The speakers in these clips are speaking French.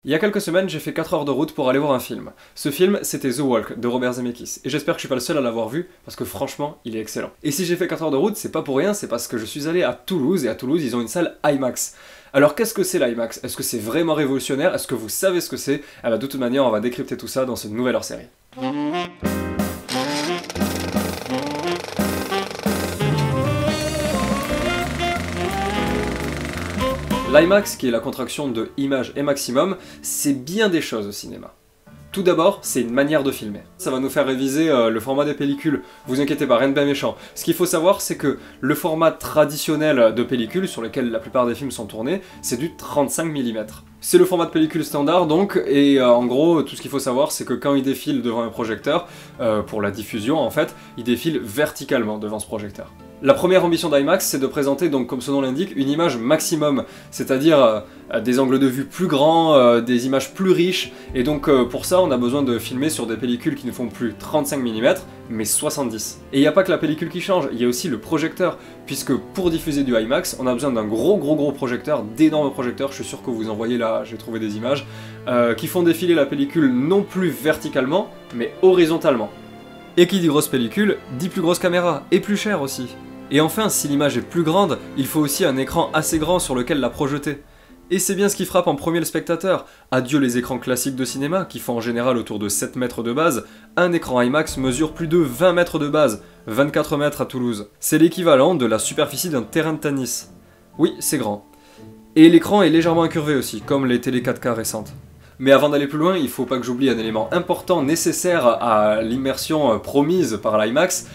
Il y a quelques semaines, j'ai fait 4 heures de route pour aller voir un film. Ce film, c'était The Walk de Robert Zemeckis. Et j'espère que je suis pas le seul à l'avoir vu, parce que franchement, il est excellent. Et si j'ai fait 4 heures de route, c'est pas pour rien, c'est parce que je suis allé à Toulouse, et à Toulouse, ils ont une salle IMAX. Alors qu'est-ce que c'est l'IMAX? Est-ce que c'est vraiment révolutionnaire? Est-ce que vous savez ce que c'est? Eh ben, de toute manière, on va décrypter tout ça dans cette nouvelle hors-série. L'IMAX, qui est la contraction de image et maximum, c'est bien des choses au cinéma. Tout d'abord, c'est une manière de filmer. Ça va nous faire réviser le format des pellicules, vous inquiétez pas, rien de bien méchant. Ce qu'il faut savoir, c'est que le format traditionnel de pellicule, sur lequel la plupart des films sont tournés, c'est du 35 mm. C'est le format de pellicule standard donc, et en gros, tout ce qu'il faut savoir, c'est que quand il défile devant un projecteur, pour la diffusion en fait, il défile verticalement devant ce projecteur. La première ambition d'IMAX, c'est de présenter, donc comme son nom l'indique, une image maximum, c'est-à-dire des angles de vue plus grands, des images plus riches, et donc pour ça on a besoin de filmer sur des pellicules qui ne font plus 35 mm, mais 70. Et il n'y a pas que la pellicule qui change, il y a aussi le projecteur, puisque pour diffuser du IMAX, on a besoin d'un gros projecteur, d'énormes projecteurs, je suis sûr que vous en voyez là, j'ai trouvé des images, qui font défiler la pellicule non plus verticalement, mais horizontalement. Et qui dit grosse pellicule, dit plus grosse caméra, et plus cher aussi. Et enfin, si l'image est plus grande, il faut aussi un écran assez grand sur lequel la projeter. Et c'est bien ce qui frappe en premier le spectateur. Adieu les écrans classiques de cinéma, qui font en général autour de 7 mètres de base, un écran IMAX mesure plus de 20 mètres de base, 24 mètres à Toulouse. C'est l'équivalent de la superficie d'un terrain de tennis. Oui, c'est grand. Et l'écran est légèrement incurvé aussi, comme les télé 4K récentes. Mais avant d'aller plus loin, il faut pas que j'oublie un élément important nécessaire à l'immersion promise par l'IMAX,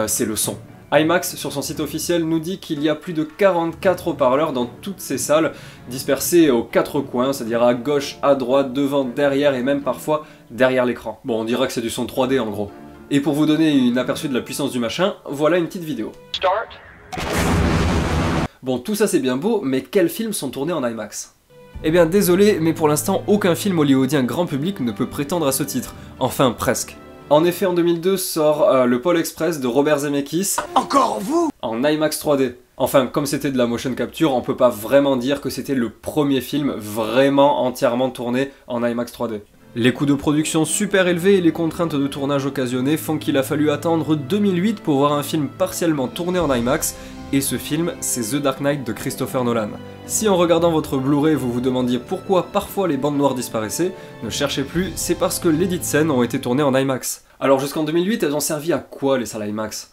c'est le son. IMAX, sur son site officiel, nous dit qu'il y a plus de 44 haut-parleurs dans toutes ces salles, dispersés aux 4 coins, c'est-à-dire à gauche, à droite, devant, derrière et même parfois derrière l'écran. Bon, on dira que c'est du son 3D en gros. Et pour vous donner une aperçu de la puissance du machin, voilà une petite vidéo. Bon, tout ça c'est bien beau, mais quels films sont tournés en IMAX ? Eh bien désolé, mais pour l'instant aucun film hollywoodien grand public ne peut prétendre à ce titre. Enfin, presque. En effet, en 2002 sort le Pôle Express de Robert Zemeckis. Encore vous ? En IMAX 3D. Enfin, comme c'était de la motion capture, on peut pas vraiment dire que c'était le premier film vraiment entièrement tourné en IMAX 3D. Les coûts de production super élevés et les contraintes de tournage occasionnées font qu'il a fallu attendre 2008 pour voir un film partiellement tourné en IMAX, et ce film, c'est The Dark Knight de Christopher Nolan. Si en regardant votre Blu-ray vous vous demandiez pourquoi parfois les bandes noires disparaissaient, ne cherchez plus, c'est parce que les dites scènes ont été tournées en IMAX. Alors jusqu'en 2008, elles ont servi à quoi les salles IMAX ?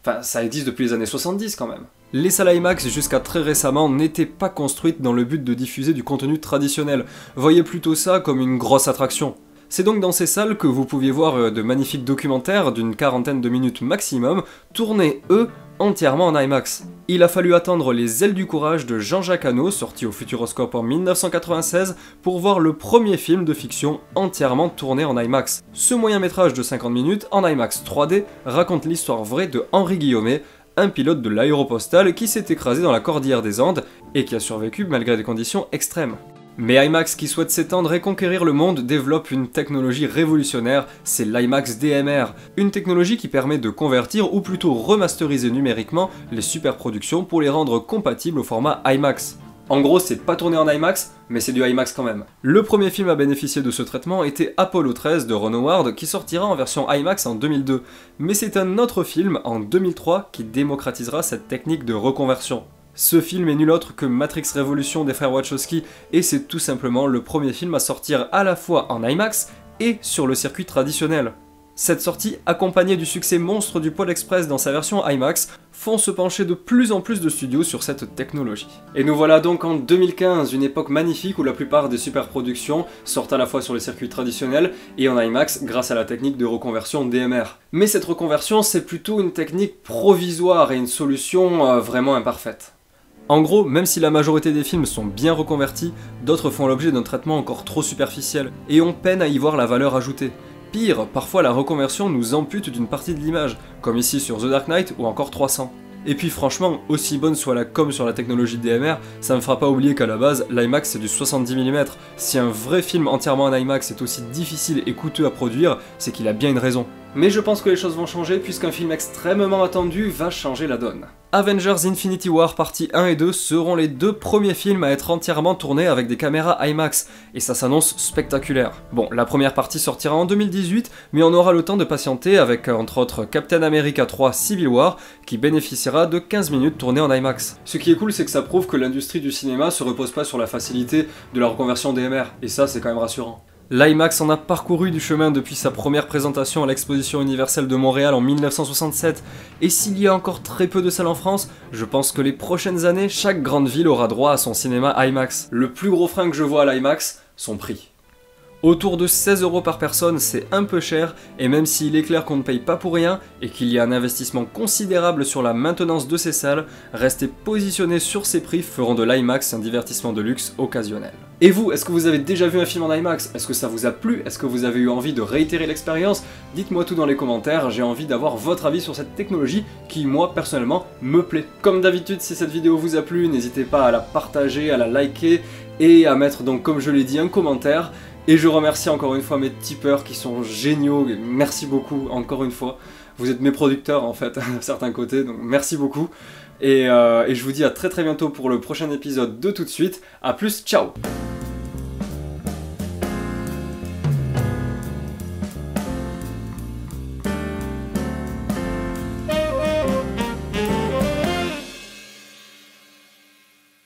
Enfin, ça existe depuis les années 70 quand même. Les salles IMAX, jusqu'à très récemment, n'étaient pas construites dans le but de diffuser du contenu traditionnel. Voyez plutôt ça comme une grosse attraction. C'est donc dans ces salles que vous pouviez voir de magnifiques documentaires d'une quarantaine de minutes maximum, tournés, eux, entièrement en IMAX. Il a fallu attendre Les Ailes du Courage de Jean-Jacques Hano, sorti au Futuroscope en 1996, pour voir le premier film de fiction entièrement tourné en IMAX. Ce moyen-métrage de 50 minutes, en IMAX 3D, raconte l'histoire vraie de Henri Guillaumet, un pilote de l'Aéropostale qui s'est écrasé dans la cordillère des Andes et qui a survécu malgré des conditions extrêmes. Mais IMAX, qui souhaite s'étendre et conquérir le monde, développe une technologie révolutionnaire, c'est l'IMAX DMR, une technologie qui permet de convertir ou plutôt remasteriser numériquement les superproductions pour les rendre compatibles au format IMAX. En gros, c'est pas tourné en IMAX, mais c'est du IMAX quand même. Le premier film à bénéficier de ce traitement était Apollo 13 de Ron Howard, qui sortira en version IMAX en 2002. Mais c'est un autre film, en 2003, qui démocratisera cette technique de reconversion. Ce film est nul autre que Matrix Révolution des frères Wachowski, et c'est tout simplement le premier film à sortir à la fois en IMAX et sur le circuit traditionnel. Cette sortie, accompagnée du succès monstre du Pôle Express dans sa version IMAX, font se pencher de plus en plus de studios sur cette technologie. Et nous voilà donc en 2015, une époque magnifique où la plupart des superproductions sortent à la fois sur les circuits traditionnels et en IMAX grâce à la technique de reconversion DMR. Mais cette reconversion, c'est plutôt une technique provisoire et une solution vraiment imparfaite. En gros, même si la majorité des films sont bien reconvertis, d'autres font l'objet d'un traitement encore trop superficiel, et on peine à y voir la valeur ajoutée. Pire, parfois la reconversion nous ampute d'une partie de l'image, comme ici sur The Dark Knight ou encore 300. Et puis franchement, aussi bonne soit la com sur la technologie DMR, ça me fera pas oublier qu'à la base, l'IMAX c'est du 70 mm. Si un vrai film entièrement en IMAX est aussi difficile et coûteux à produire, c'est qu'il a bien une raison. Mais je pense que les choses vont changer puisqu'un film extrêmement attendu va changer la donne. Avengers Infinity War partie 1 et 2 seront les 2 premiers films à être entièrement tournés avec des caméras IMAX, et ça s'annonce spectaculaire. Bon, la première partie sortira en 2018, mais on aura le temps de patienter avec entre autres Captain America 3 Civil War, qui bénéficiera de 15 minutes tournées en IMAX. Ce qui est cool, c'est que ça prouve que l'industrie du cinéma se repose pas sur la facilité de la reconversion DMR, et ça c'est quand même rassurant. L'IMAX en a parcouru du chemin depuis sa première présentation à l'Exposition universelle de Montréal en 1967, et s'il y a encore très peu de salles en France, je pense que les prochaines années, chaque grande ville aura droit à son cinéma IMAX. Le plus gros frein que je vois à l'IMAX, son prix. Autour de 16 € par personne, c'est un peu cher, et même s'il est clair qu'on ne paye pas pour rien, et qu'il y a un investissement considérable sur la maintenance de ces salles, rester positionné sur ces prix feront de l'IMAX un divertissement de luxe occasionnel. Et vous, est-ce que vous avez déjà vu un film en IMAX? Est-ce que ça vous a plu? Est-ce que vous avez eu envie de réitérer l'expérience? Dites-moi tout dans les commentaires, j'ai envie d'avoir votre avis sur cette technologie qui, moi, personnellement, me plaît. Comme d'habitude, si cette vidéo vous a plu, n'hésitez pas à la partager, à la liker, et à mettre donc, comme je l'ai dit, un commentaire. Et je remercie encore une fois mes tipeurs qui sont géniaux, merci beaucoup encore une fois. Vous êtes mes producteurs en fait, à certains côtés, donc merci beaucoup. Et je vous dis à très bientôt pour le prochain épisode de Tout de suite. A plus, ciao!